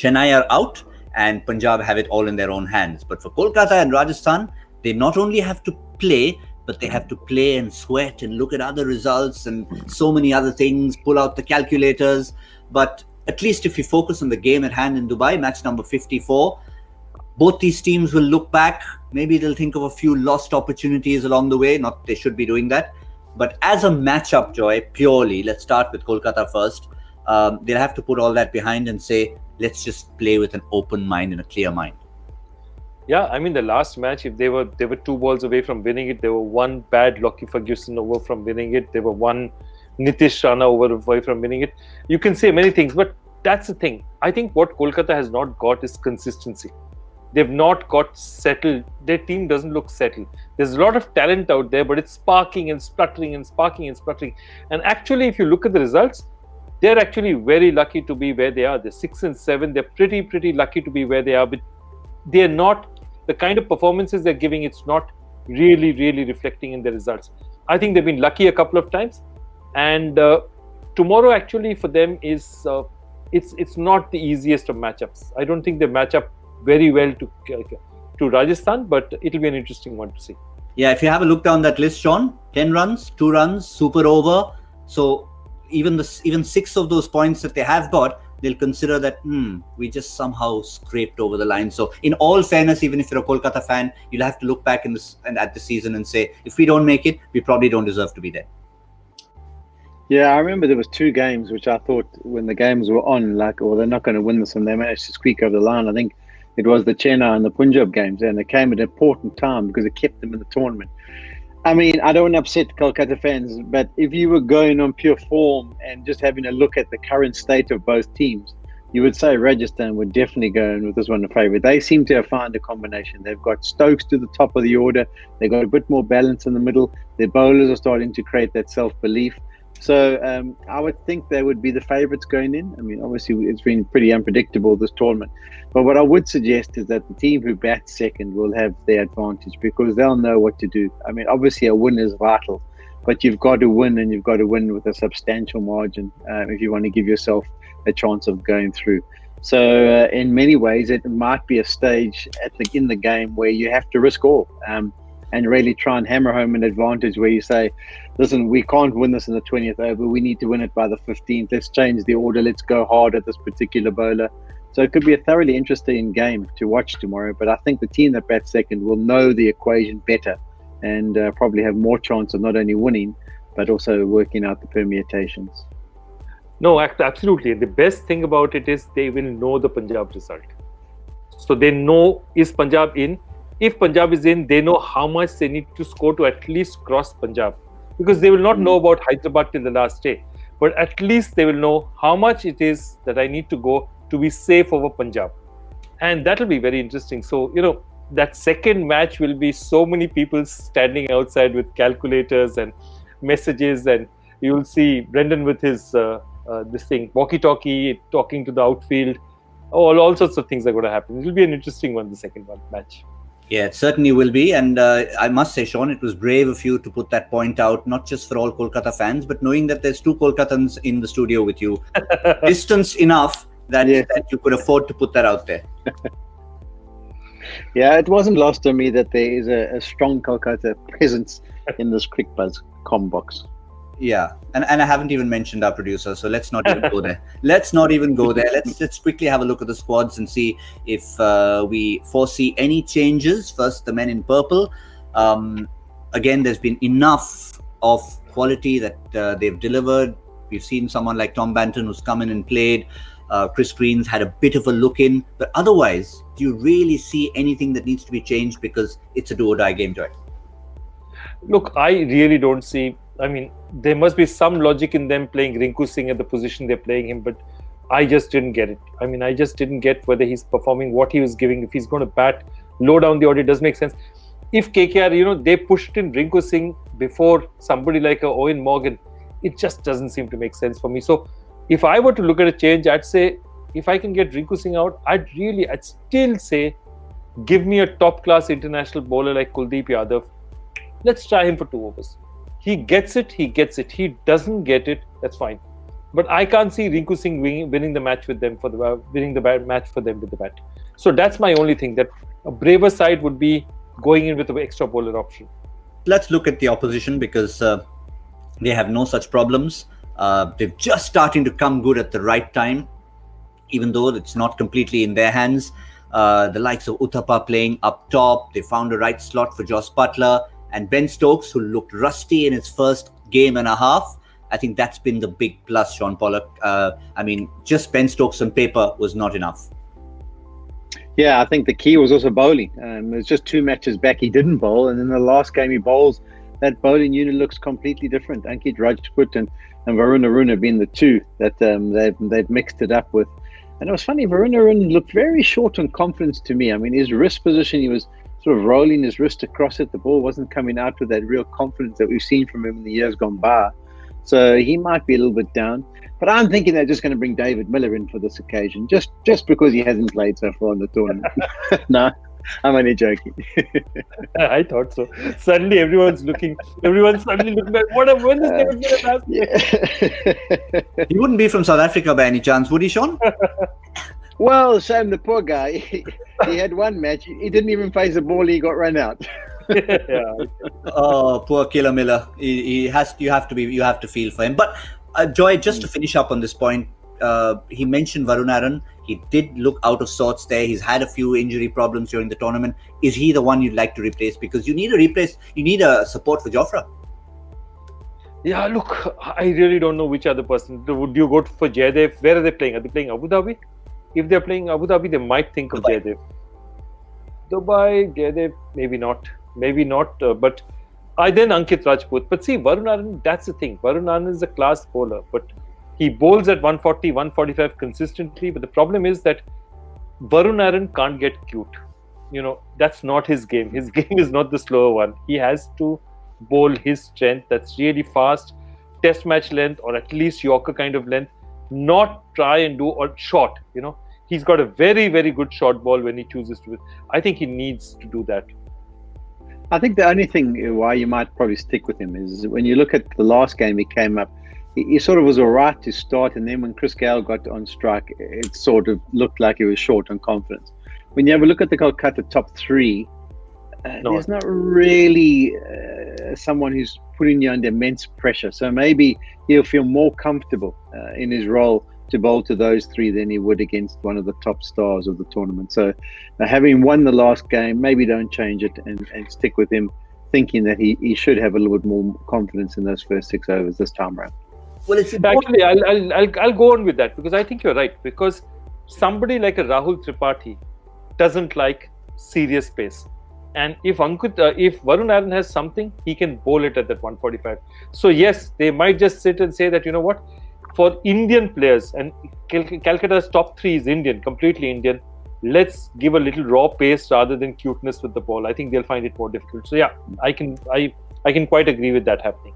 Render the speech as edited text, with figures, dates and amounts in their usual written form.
Chennai are out and Punjab have it all in their own hands. But for Kolkata and Rajasthan, they not only have to play, but they have to play and sweat and look at other results and so many other things, pull out the calculators. But at least if you focus on the game at hand in Dubai, match number 54, both these teams will look back. Maybe they'll think of a few lost opportunities along the way. Not they should be doing that. But as a matchup, Joy, purely, let's start with Kolkata first. They'll have to put all that behind and say, let's just play with an open mind and a clear mind. Yeah, I mean, the last match, if they were 2 balls away from winning it, they were one bad Lockie Ferguson over from winning it. They were one Nitish Rana away from winning it. You can say many things, but that's the thing. I think what Kolkata has not got is consistency. They've not got settled. Their team doesn't look settled. There's a lot of talent out there, but it's sparking and spluttering and sparking and spluttering. And actually, if you look at the results, they're actually very lucky to be where they are. They're 6 and 7. They're pretty lucky to be where they are. But they're not, the kind of performances they're giving, it's not really reflecting in the results. I think they've been lucky a couple of times. And tomorrow actually for them is, it's not the easiest of matchups. I don't think they match up very well to Rajasthan, but it'll be an interesting one to see. Yeah, if you have a look down that list, Sean, 10 runs, 2 runs, super over. So even 6 of those points that they have got, they'll consider that, we just somehow scraped over the line. So in all fairness, even if you're a Kolkata fan, you'll have to look back at the season and say, if we don't make it, we probably don't deserve to be there. Yeah, I remember there was 2 games which I thought when the games were on, they're not going to win this, and they managed to squeak over the line. I think it was the Chennai and the Punjab games, and it came at an important time because it kept them in the tournament. I mean, I don't want to upset Kolkata fans, but if you were going on pure form and just having a look at the current state of both teams, you would say Rajasthan would definitely go in with this one a favourite. They seem to have found a combination. They've got Stokes to the top of the order. They've got a bit more balance in the middle. Their bowlers are starting to create that self-belief. So I would think they would be the favourites going in. I mean, obviously, it's been pretty unpredictable, this tournament. But what I would suggest is that the team who bats second will have their advantage because they'll know what to do. I mean, obviously, a win is vital, but you've got to win, and you've got to win with a substantial margin if you want to give yourself a chance of going through. So in many ways, it might be a stage in the game where you have to risk all. And really try and hammer home an advantage where you say, listen, we can't win this in the 20th over. We need to win it by the 15th. Let's change the order. Let's go hard at this particular bowler. So it could be a thoroughly interesting game to watch tomorrow. But I think the team that bats second will know the equation better and probably have more chance of not only winning, but also working out the permutations. No, absolutely. The best thing about it is they will know the Punjab result. So they know, is Punjab in? If Punjab is in, they know how much they need to score to at least cross Punjab, because they will not know about Hyderabad till the last day, but at least they will know how much it is that I need to go to be safe over Punjab, and that will be very interesting. So that second match will be so many people standing outside with calculators and messages, and you will see Brendan with his walkie-talkie talking to the outfield. All sorts of things are going to happen. It will be an interesting one, the second match. Yeah, it certainly will be. And I must say, Sean, it was brave of you to put that point out, not just for all Kolkata fans, but knowing that there's 2 Kolkatans in the studio with you. Distance enough that you could afford to put that out there. Yeah, it wasn't lost on me that there is a strong Kolkata presence in this Cricbuzz com box. Yeah, and I haven't even mentioned our producer, so let's not even go there. Let's quickly have a look at the squads and see if we foresee any changes. First, the men in purple. Again, there's been enough of quality that they've delivered. We've seen someone like Tom Banton who's come in and played. Chris Green's had a bit of a look in, but otherwise, do you really see anything that needs to be changed because it's a do-or-die game, Joy? Look, I really don't see. I mean, there must be some logic in them playing Rinku Singh at the position they're playing him, but I just didn't get it. I mean, I just didn't get whether he's performing what he was giving. If he's going to bat low down the order, it does make sense. If KKR, they pushed in Rinku Singh before somebody like a Eoin Morgan, it just doesn't seem to make sense for me. So if I were to look at a change, I'd say if I can get Rinku Singh out, I'd still say give me a top-class international bowler like Kuldeep Yadav. Let's try him for 2 overs. He gets it, he gets it. He doesn't get it, that's fine. But I can't see Rinku Singh winning the match with them winning the match for them with the bat. So that's my only thing, that a braver side would be going in with an extra bowler option. Let's look at the opposition, because they have no such problems. They're just starting to come good at the right time, even though it's not completely in their hands. The likes of Uthappa playing up top, they found a right slot for Jos Buttler, and Ben Stokes, who looked rusty in his first game and a half. I think that's been the big plus, Sean Pollock. Just Ben Stokes on paper was not enough. Yeah, I think the key was also bowling. There's just 2 matches back he didn't bowl, and in the last game he bowls. That bowling unit looks completely different. Ankit Rajput and Varun Arun have been the 2 that they've mixed it up with. And it was funny, Varun Arun looked very short on confidence to me. I mean, his wrist position, he was sort of rolling his wrist across it. The ball wasn't coming out with that real confidence that we've seen from him in the years gone by. So he might be a little bit down. But I'm thinking they're just going to bring David Miller in for this occasion, just because he hasn't played so far in the tournament. No, I'm only joking. I thought so. Suddenly everyone's looking at when is David Miller last? Yeah. He wouldn't be from South Africa by any chance, would he, Sean? Well, Sam, the poor guy, he had one match. He didn't even face the ball. He got run out. Yeah. Oh, poor Killer Miller. You have to feel for him. But Joy, just to finish up on this point, he mentioned Varun Arun. He did look out of sorts there. He's had a few injury problems during the tournament. Is he the one you'd like to replace? Because you need a support for Jofra. Yeah, look, I really don't know which other person. Would you go for Jaydev? Where are they playing? Are they playing Abu Dhabi? If they're playing Abu Dhabi, they might think of Jaydev. Dubai, Jaydev, maybe not. But I then Ankit Rajput. But see, Varun Arun, that's the thing. Varun Arun is a class bowler, but he bowls at 140, 145 consistently. But the problem is that Varun Arun can't get cute. That's not his game. His game is not the slower one. He has to bowl his strength. That's really fast, test match length, or at least Yorker kind of length. Not try and do or short. He's got a very, very good short ball when he chooses to. I think he needs to do that. I think the only thing why you might probably stick with him is when you look at the last game he came up, he sort of was all right to start, and then when Chris Gale got on strike, it sort of looked like he was short on confidence. When you have a look at the Kolkata top 3, there's not really someone who's putting you under immense pressure. So maybe he'll feel more comfortable in his role to bowl to those 3 than he would against one of the top stars of the tournament. So having won the last game, maybe don't change it and stick with him, thinking that he should have a little bit more confidence in those first 6 overs this time around. Well, it's actually I'll go on with that, because I think you're right. Because somebody like a Rahul Tripathi doesn't like serious pace, and if Varun Arun has something, he can bowl it at that 145. So yes, they might just sit and say that, for Indian players, and Calcutta's top 3 is Indian, completely Indian. Let's give a little raw pace rather than cuteness with the ball. I think they'll find it more difficult. So yeah, I can quite agree with that happening.